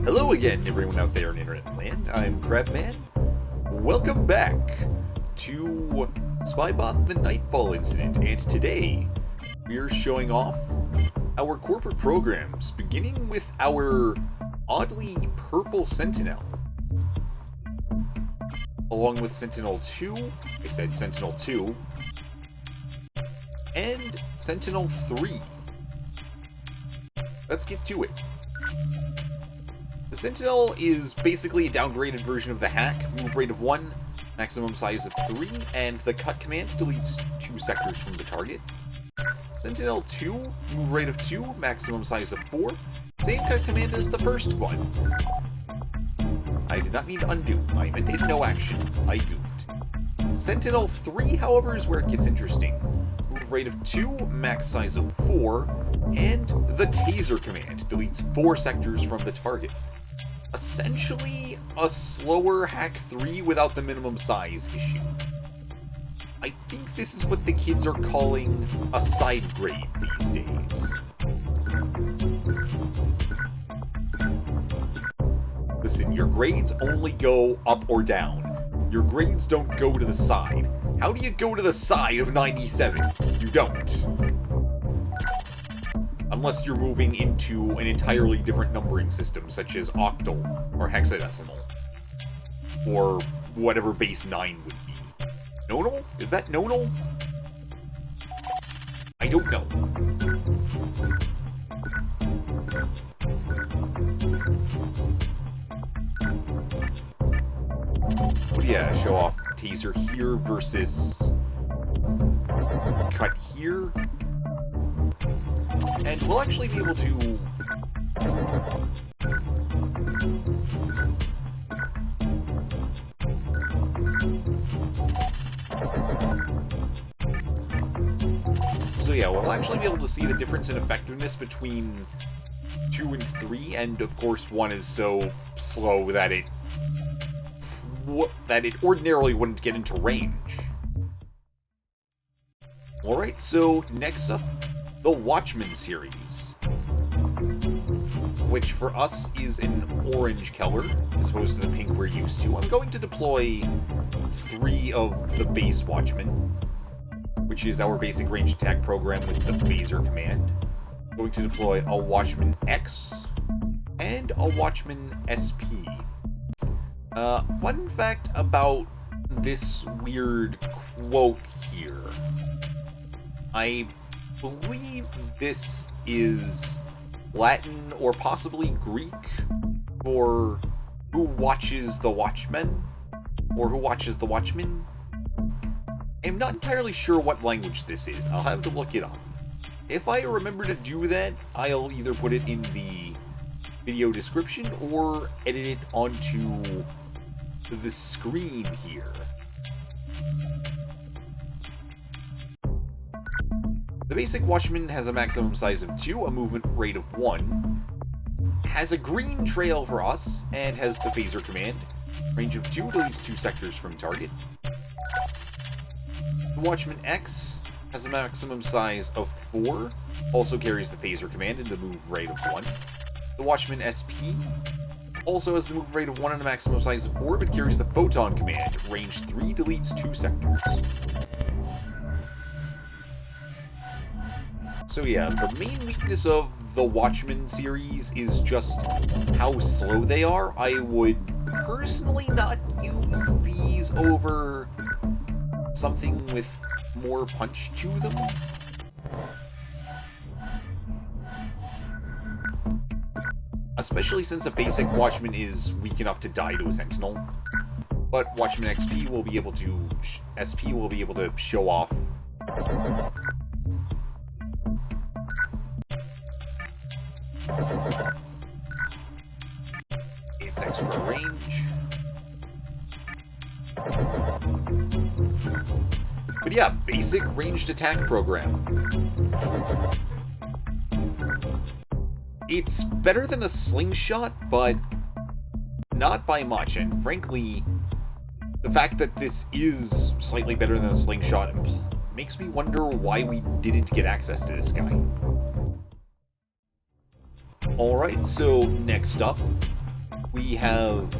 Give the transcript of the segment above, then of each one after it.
Hello again, everyone out there in Internet Land. I'm Crabman. Welcome back to Spybot the Nightfall incident, and today we're showing off our corporate programs, beginning with our oddly purple Sentinel. Along with Sentinel 2, I said Sentinel 2, and Sentinel 3. Let's get to it. The Sentinel is basically a downgraded version of the hack, move rate of 1, maximum size of 3, and the cut command deletes 2 sectors from the target. Sentinel 2, move rate of 2, maximum size of 4, same cut command as the first one. I did not mean to undo, I meant hit no action, I goofed. Sentinel 3, however, is where it gets interesting. Move rate of 2, max size of 4, and the taser command deletes 4 sectors from the target. Essentially, a slower Hack 3 without the minimum size issue. I think this is what the kids are calling a side grade these days. Listen, your grades only go up or down. Your grades don't go to the side. How do you go to the side of 97? You don't. Unless you're moving into an entirely different numbering system, such as octal or hexadecimal, or whatever base 9 would be. Nonal? Is that nonal? I don't know. But yeah, show off taser here versus cut here. And we'll actually be able to we'll actually be able to see the difference in effectiveness between 2 and 3, and of course 1 is so slow that it ordinarily wouldn't get into range. Alright, so next up, the Watchmen series, which for us is an orange color as opposed to the pink we're used to. I'm going to deploy 3 of the base Watchmen, which is our basic range attack program with the Phaser command. I'm going to deploy a Watchman X and a Watchman SP. Fun fact about this weird quote here. I believe this is Latin or possibly Greek for who watches the Watchmen, or who watches the Watchmen. I'm not entirely sure what language this is. I'll have to look it up. If I remember to do that, I'll either put it in the video description or edit it onto the screen here. The basic Watchman has a maximum size of 2, a movement rate of 1, has a green trail for us, and has the Phaser command. Range of 2, deletes 2 sectors from target. The Watchman X has a maximum size of 4, also carries the Phaser command and the move rate of 1. The Watchman SP also has the move rate of 1 and a maximum size of 4, but carries the Photon command. Range 3, deletes 2 sectors. So yeah, the main weakness of the Watchmen series is just how slow they are. I would personally not use these over something with more punch to them. Especially since a basic Watchman is weak enough to die to a Sentinel. But Watchman SP will be able to show off its extra range. But yeah, basic ranged attack program. It's better than a slingshot, but not by much, and frankly, the fact that this is slightly better than a slingshot makes me wonder why we didn't get access to this guy. Alright, so next up, we have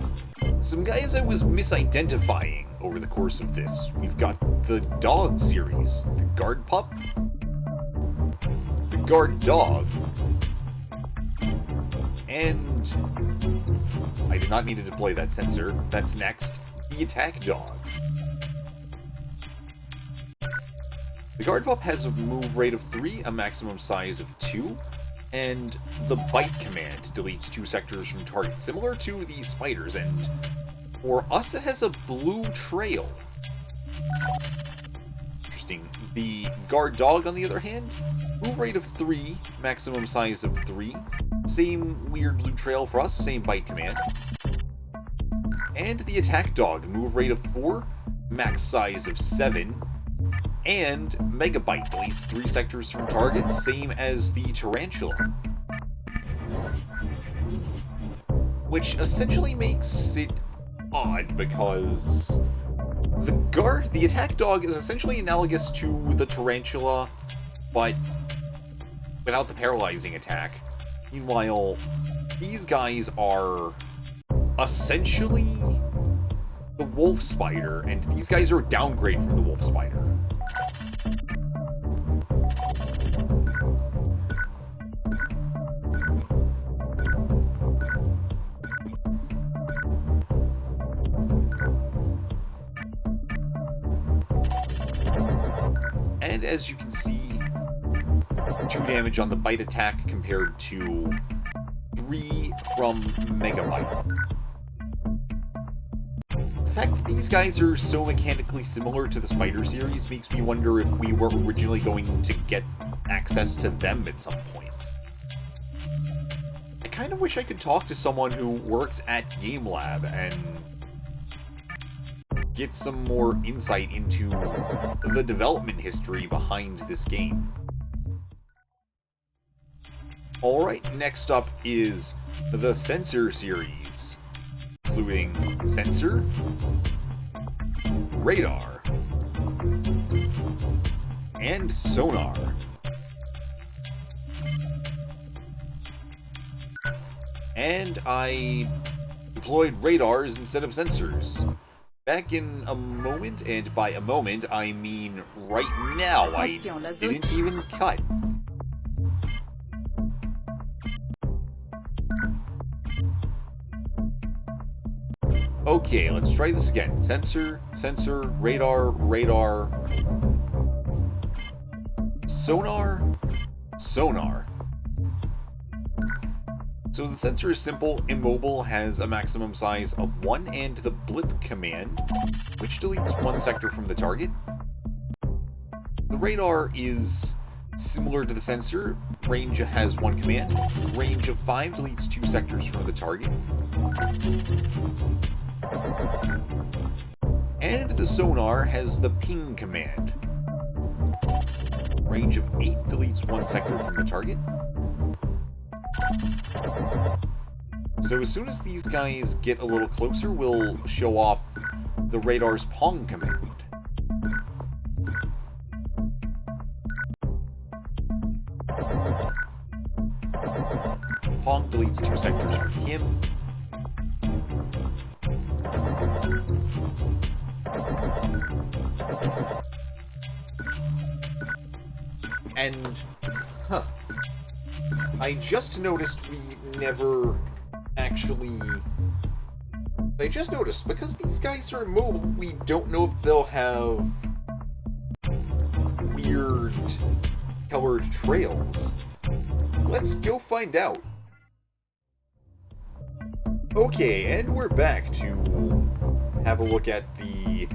some guys I was misidentifying over the course of this. We've got the dog series, the guard pup, the guard dog, and I did not mean to deploy that sensor. That's next. The attack dog. The guard pup has a move rate of 3, a maximum size of 2, and the bite command deletes 2 sectors from target, similar to the spiders, and for us it has a blue trail. Interesting. The guard dog, on the other hand, move rate of 3, maximum size of 3, same weird blue trail for us, same bite command. And the attack dog, move rate of 4, max size of 7, and Megabyte deletes 3 sectors from target, same as the Tarantula. Which essentially makes it odd, because the attack dog is essentially analogous to the Tarantula, but without the paralyzing attack. Meanwhile, these guys are essentially the wolf spider, and these guys are a downgrade from the wolf spider. And as you can see, 2 damage on the bite attack compared to 3 from Megabyte. The fact that these guys are so mechanically similar to the Spider series makes me wonder if we were originally going to get access to them at some point. I kind of wish I could talk to someone who worked at Game Lab and get some more insight into the development history behind this game. Alright, next up is the Sensor series, including Sensor, Radar, and Sonar. And I deployed radars instead of sensors. Back in a moment, and by a moment I mean right now. I didn't even cut. Okay, let's try this again. Sensor, sensor, radar, radar, sonar, sonar. So the sensor is simple, immobile, has a maximum size of 1, and the blip command, which deletes 1 sector from the target. The radar is similar to the sensor, range has 1 command, range of 5 deletes 2 sectors from the target. And the sonar has the ping command. Range of 8 deletes 1 sector from the target. So as soon as these guys get a little closer, we'll show off the radar's pong command. Pong deletes 2 sectors from him. And, I just noticed we never actually... I just noticed, because these guys are immobile, we don't know if they'll have weird colored trails. Let's go find out. Okay, and we're back to have a look at the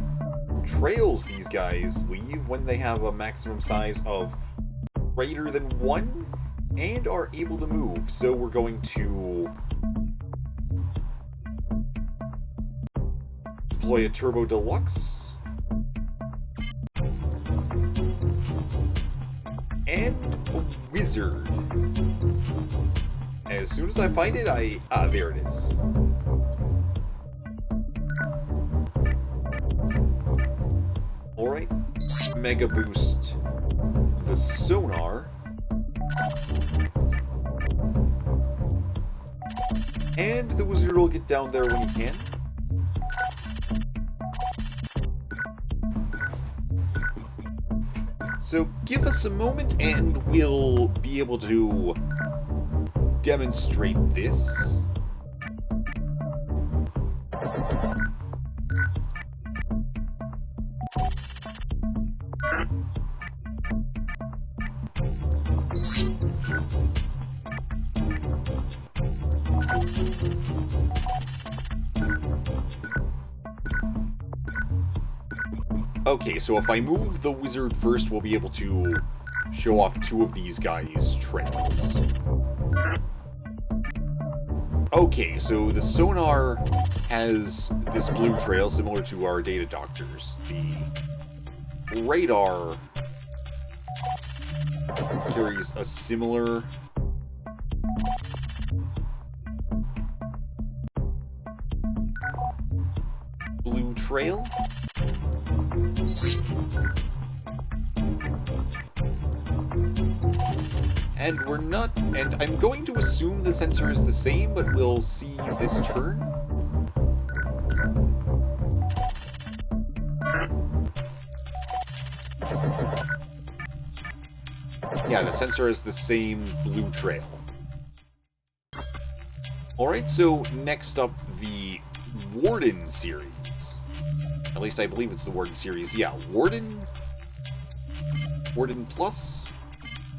trails these guys leave when they have a maximum size of greater than 1 and are able to move. So we're going to deploy a Turbo Deluxe and a Wizard. As soon as I find it, there it is. Alright, Mega Boost the sonar. And the wizard will get down there when he can. So give us a moment and we'll be able to demonstrate this. Okay, so if I move the wizard first, we'll be able to show off two of these guys' trails. Okay, so the sonar has this blue trail similar to our data doctors. The radar carries a similar blue trail. And we're not, and I'm going to assume the sensor is the same, but we'll see this turn. Yeah, the sensor is the same blue trail. Alright, so next up, the Warden Series. At least I believe it's the Warden Series. Yeah, Warden Plus,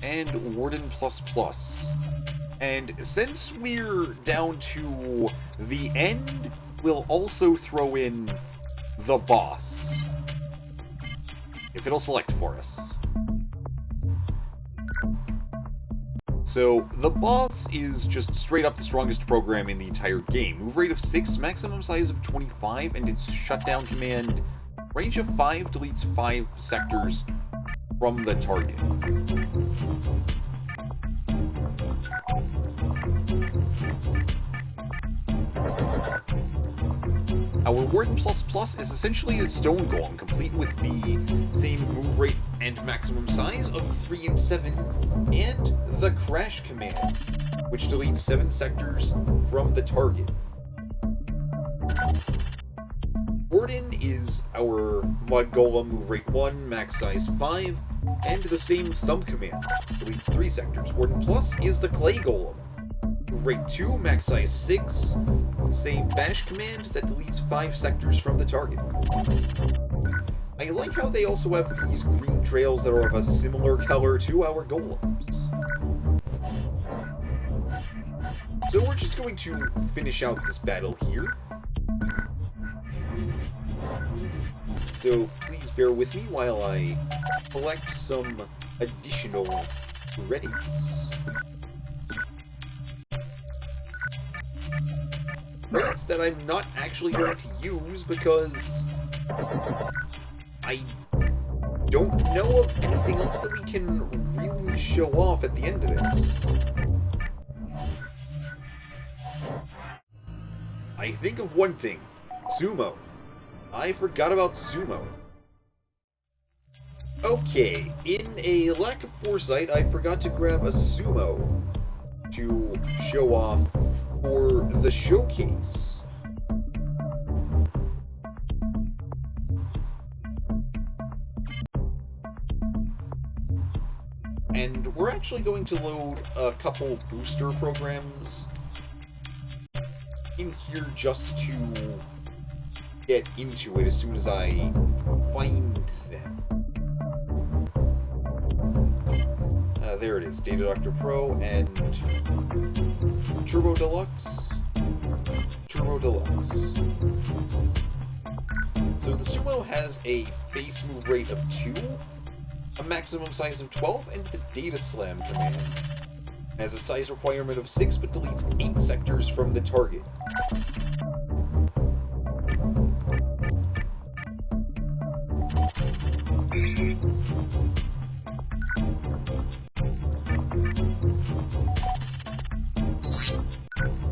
and Warden Plus Plus. And since we're down to the end, we'll also throw in the boss, if it'll select for us. So, the boss is just straight up the strongest program in the entire game. Move rate of 6, maximum size of 25, and its shutdown command, range of 5, deletes 5 sectors from the target. Our Warden Plus Plus is essentially a stone golem, complete with the same move rate and maximum size of 3 and 7, and the crash command, which deletes 7 sectors from the target. Warden is our mud golem, move rate 1, max size 5, and the same thumb command, deletes 3 sectors. Warden Plus is the clay golem, move rate 2, max size 6, same bash command that deletes 5 sectors from the target. I like how they also have these green trails that are of a similar color to our golems. So we're just going to finish out this battle here. So please bear with me while I collect some additional credits. Credits that I'm not actually going to use because I don't know of anything else that we can really show off at the end of this. I think of one thing. Sumo. I forgot about Sumo. Okay, in a lack of foresight, I forgot to grab a Sumo to show off for the showcase. And we're actually going to load a couple booster programs in here just to get into it as soon as I find them. There it is, Data Doctor Pro and Turbo Deluxe. Turbo Deluxe. So the Sumo has a base move rate of 2, a maximum size of 12, and the Data Slam command has a size requirement of 6 but deletes 8 sectors from the target.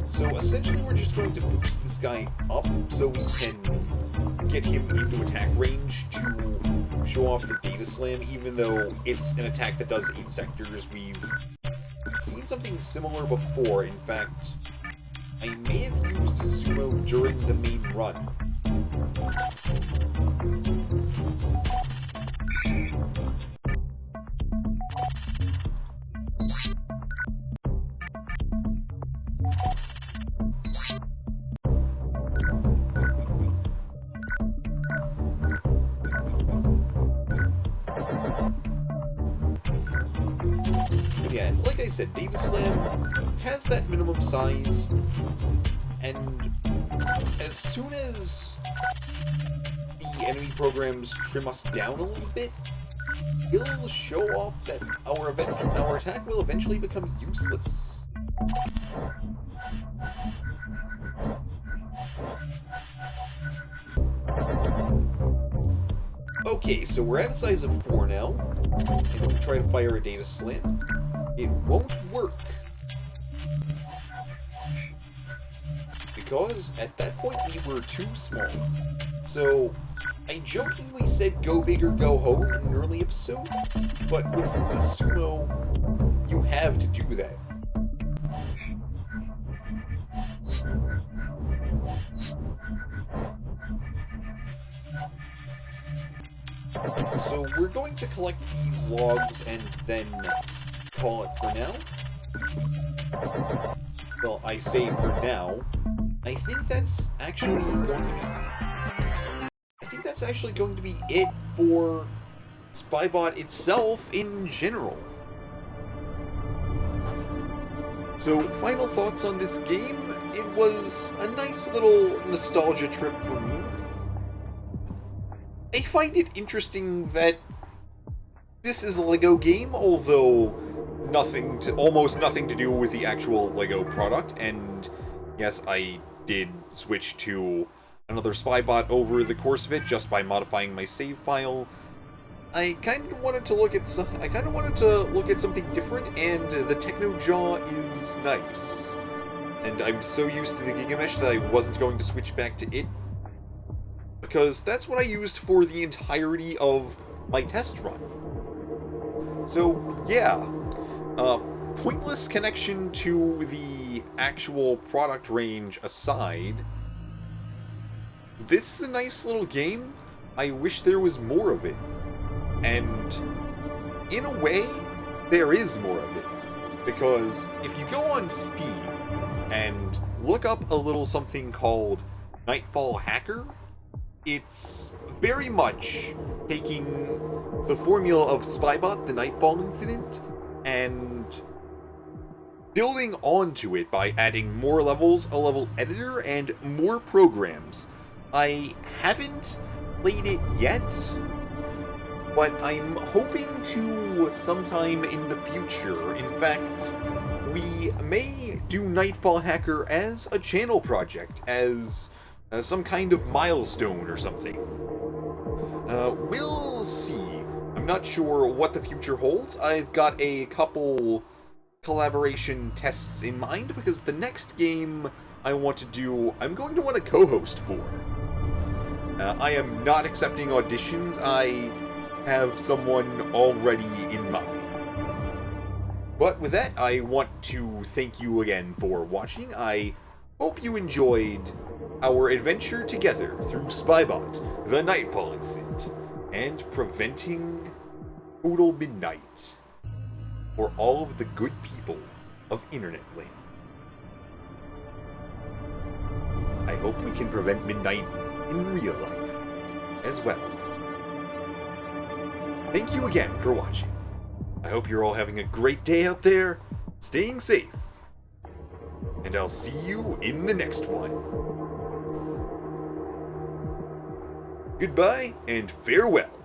So essentially we're just going to boost this guy up so we can get him into attack range to show off the Data Slam, even though it's an attack that does 8 sectors. We've seen something similar before. In fact, I may have used a Sumo during the main run. But yeah, like I said, Data Slam has that minimum size, and as soon as the enemy programs trim us down a little bit, it'll show off that our attack will eventually become useless. Okay, so we're at a size of 4 now, and if we try to fire a Data Slam, it won't work. Because at that point we were too small. So I jokingly said go big or go home in an early episode, but with the Sumo, you have to do that. So we're going to collect these logs and then call it for now. Well, I say for now. I think that's actually going to be it for Spybot itself in general. So, final thoughts on this game. It was a nice little nostalgia trip for me. I find it interesting that this is a LEGO game, although almost nothing to do with the actual LEGO product, and yes, I did switch to another Spybot over the course of it just by modifying my save file. I kind of wanted to look at something different, and the Techno Jaw is nice. And I'm so used to the Gigamesh that I wasn't going to switch back to it, because that's what I used for the entirety of my test run. So yeah, pointless connection to the actual product range aside, this is a nice little game. I wish there was more of it. And in a way, there is more of it. Because if you go on Steam and look up a little something called Nightfall Hacker, it's very much taking the formula of Spybot, the Nightfall incident, and building onto it by adding more levels, a level editor, and more programs. I haven't played it yet, but I'm hoping to sometime in the future. In fact, we may do Nightfall Hacker as a channel project, as some kind of milestone or something. We'll see. I'm not sure what the future holds. I've got a couple collaboration tests in mind, because the next game I want to do, I'm going to want a co-host for. I am not accepting auditions. I have someone already in mind. But with that, I want to thank you again for watching. I hope you enjoyed our adventure together through Spybot, the Nightfall incident, and preventing total midnight for all of the good people of Internet Land. I hope we can prevent midnight in real life as well. Thank you again for watching. I hope you're all having a great day out there, staying safe, and I'll see you in the next one. Goodbye and farewell.